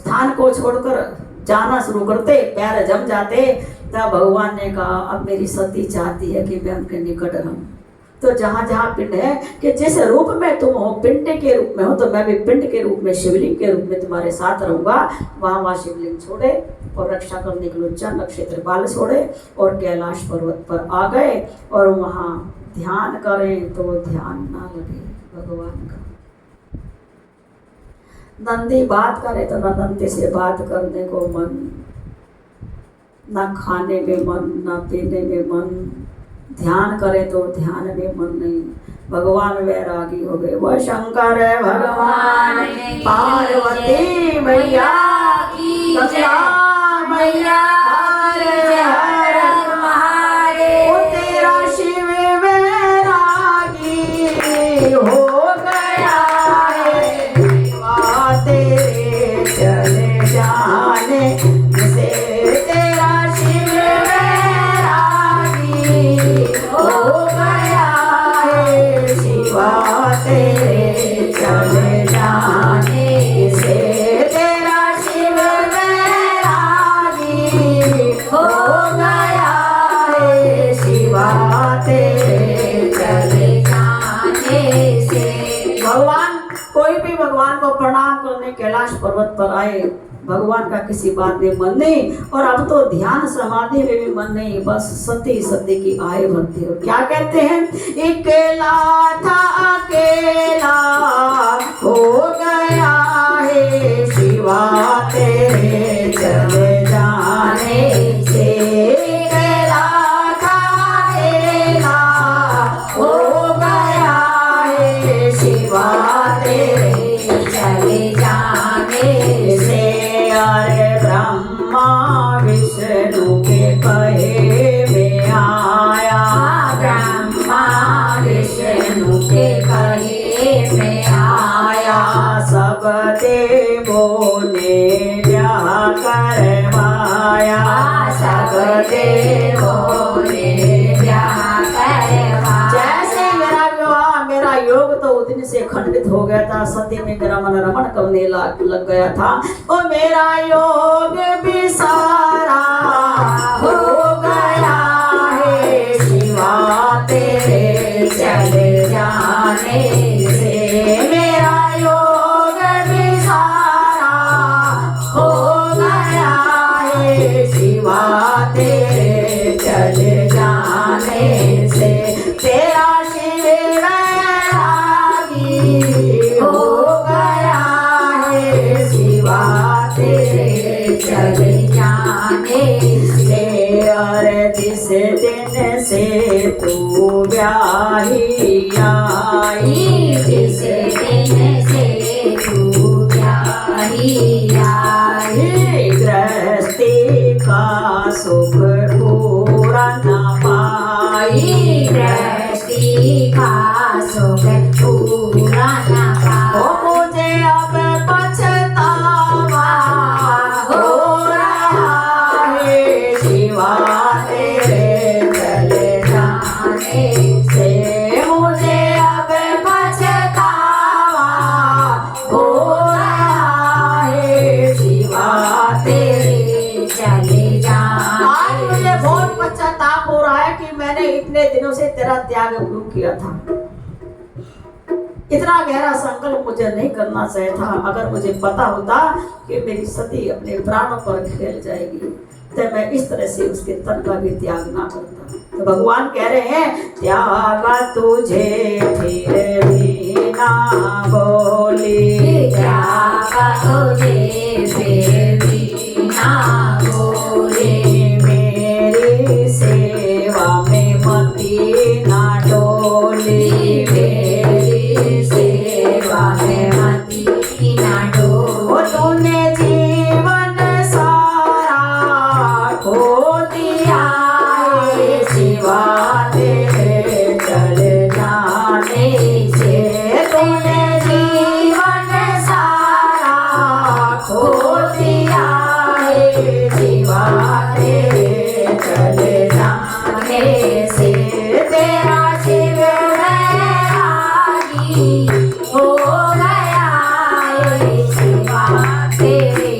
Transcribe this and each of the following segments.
स्थान को छोड़कर जाना शुरू करते, पैर जम जाते, तब भगवान ने कहा अब मेरी सती चाहती है कि मैं उनके निकट रहूं। तो जहाँ जहाँ पिंड है कि जिस रूप में तुम हो, पिंड के रूप में हो, तो मैं भी पिंड के रूप में, शिवलिंग के रूप में तुम्हारे साथ रहूंगा। वहाँ वहाँ शिवलिंग छोड़े और रक्षा करने के लिए उज्जैन नक्षत्र बाल छोड़े और कैलाश पर्वत पर आ गए और वहाँ ध्यान करें तो ध्यान ना लगे भगवान का। नंदी बात करे तो न नंदी से बात करने को मन, न खाने में मन, न पीने में मन, ध्यान करे तो ध्यान में मन नहीं। भगवान वैरागी हो गए। वह शंकर भगवान पार्वती मैया की जय, मैया वो तेरा शिव वैरागी हो गया है, तेरे चले जाने से तेरा शिव वैरागी हो गया है, शिवा तेरे चले जाने से तेरा शिव वैरागी हो गया है, शिवा तेरे चले जाने से। भगवान, कोई भी भगवान को प्रणाम करने कैलाश पर्वत पर आए, भगवान का किसी बात में मन नहीं, और अब तो ध्यान समाधि में भी मन नहीं, बस सती सती की आय भरती हो। क्या कहते हैं? अकेला था अकेला हो गया है, शिवा तेरे चले जाने से अकेला था अकेला हो गया है, शिवा तेरे चले जाने से। अरे ब्रह्मा विष्णु के कहे में आया, ब्रह्मा विष्णु के कहे में आया, सब देवों ने ब्याह करवाया, सब देवों ने ब्याह करवाया। जैसे मेरा विवाह, मेरा योग तो उस दिन से खंडित हो गया था, सती में मेरा मन रमण करने लग गया था, और मेरा योग भी सारा हो गया है, शिवा तेरे चले जाने से मेरा योग भी सारा हो गया है, शिवा तेरे चले जाने से तेरा शिव वैरागी हो गया है, शिवा तेरे चले जाने से। अरे जिस दिन से तू ब्याही आई, जिस दिन से तू ब्याही आई, गृहस्थी का सुख पूरा न पाई, गृहस्थी का सुख पूरा न पाई। मुझे अब पछतावा हो रहा है, शिवा तेरे चले जाने से मुझे अब पछतावा हो रहा है, शिवा तेरे चले जाने। आज मुझे बहुत पश्चाताप हो रहा है कि मैंने इतने दिनों से तेरा त्याग क्यों किया था। इतना गहरा संकल्प मुझे नहीं करना चाहिए था। अगर मुझे पता होता कि मेरी सती अपने प्राणों पर खेल जाएगी, तो मैं इस तरह से उसके तन का भी त्याग ना करता। तो भगवान कह रहे हैं, त्यागा तुझे फिर भी ना बोली, त्यागा तुझे फिर भी ना बोली, मेरी सेवा में मती ना डोली, मेरी सेवा में मती ना डोली। तूने जीवन सारा खो दिया है, शिवा तेरे चले जाने से तूने जीवन सारा खो दिया है, शिवा तेरे चले जाने से तेरा शिव वैरागी हो गया है, शिवा तेरे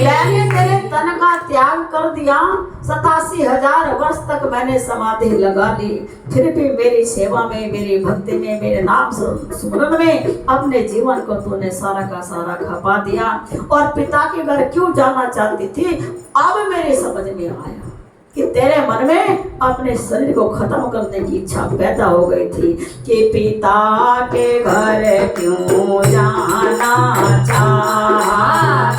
मैंने तेरे तन का त्याग कर दिया, 87,000 वर्ष तक मैंने समाधि लगा ली, फिर भी मेरी सेवा में, मेरी भक्ति में, मेरे नाम सुमरन में अपने जीवन को तूने सारा का सारा खपा दिया। और पिता के घर क्यों जाना चाहती थी, अब मेरे समझ में आया कि तेरे मन में अपने शरीर को खत्म करने की इच्छा पैदा हो गई थी कि पिता के घर क्यों जाना चाहा,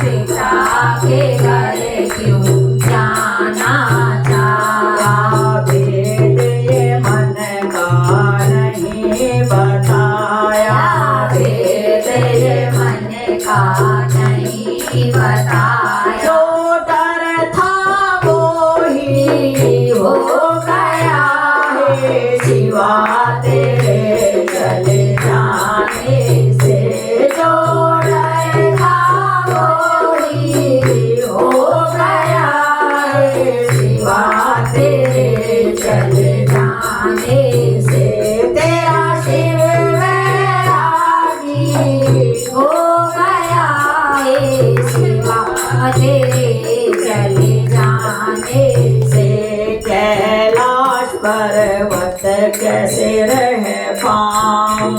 पिता के घर क्यों जाना चाहा, भेद ये मन का नहीं बताया, भेद ये मन का नहीं बताया, जो डर था हो गया है शिवा तेरे चले जाने से, जो डर था वही हो गया है शिवा तेरे चले जाने से, तेरा शिव वैरागी हो गया है शिवा तेरे चले जाने से, कैलाश पर्वत कैसे रह पाऊं,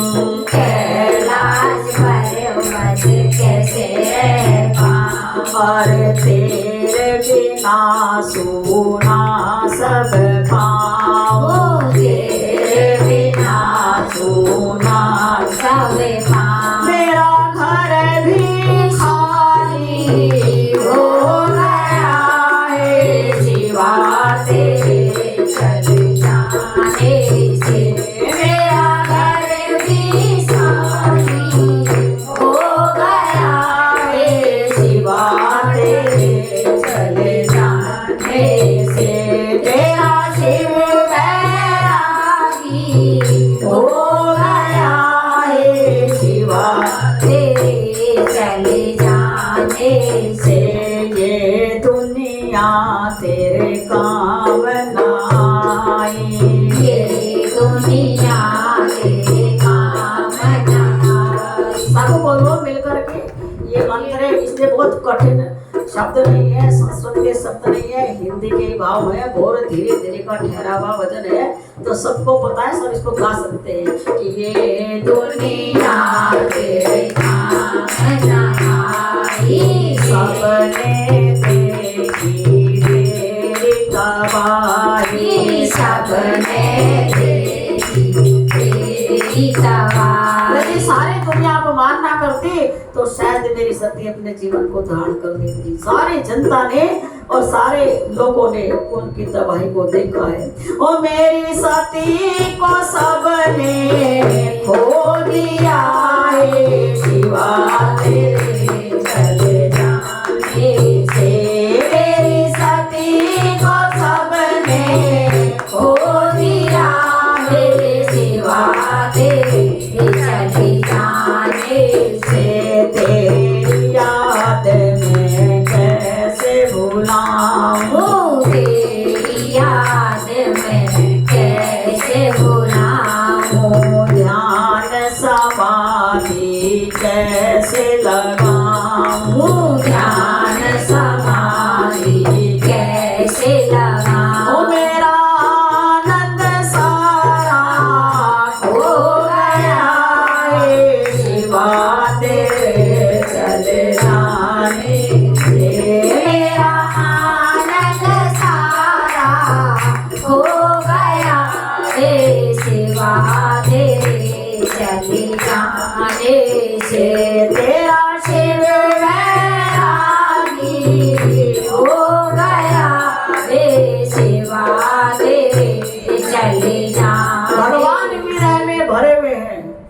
कैलाश पर्वत कैसे रह पाऊं, और तेरे बिना सूना सब पाऊं, तेरे बिना सूना सब पाऊं, मेरा घर भी खाली हो गया है शिवा तेरे चले जाने से, मेरा घर भी खाली हो गया है शिवा तेरे चले जाने से, तेरा शिव वैरागी हो गया है शिवा तेरे चले जाने से, ये दुनिया तेरे काम नाई, ये दुनिया तेरे काम नाई, सब बोलो मिलकर के। ये मंत्र है, इसलिए बहुत कठिन शब्द नहीं है, संस्कृत के शब्द नहीं है, हिंदी के ही भाव है, बहुत धीरे धीरे का ठहरा हुआ वचन है, तो सबको पता है, सब इसको गा सकते हैं कि ये दुनिया तेरे काम नाई, सबने देखी तेरी तबाही, सबने देखी तेरी तबाही, यदि सारी दुनिया अपमान ना करती तो शायद मेरी सती अपने जीवन को धारण कर लेती। सारी जनता ने और सारे लोगों ने उनकी तबाही को देखा है। ओ मेरी सती को सबने खो दिया है शिवा तेरे चले जाने से, मेरी सती को सबने खो दिया है शिवा तेरे चले जाने से, तेरी याद में कैसे भुलाऊं, तेरी याद में कैसे भुलाऊं, ध्यान समाधि कैसे लगाऊं, ध्यान समाधि कैसे लगाऊं, ओ मेरा आनंद सारा खो गया है शिवा तेरे चले जाने से, मेरा आनंद सारा हो गया हे शिवा तेरे चले जाने से, तेरे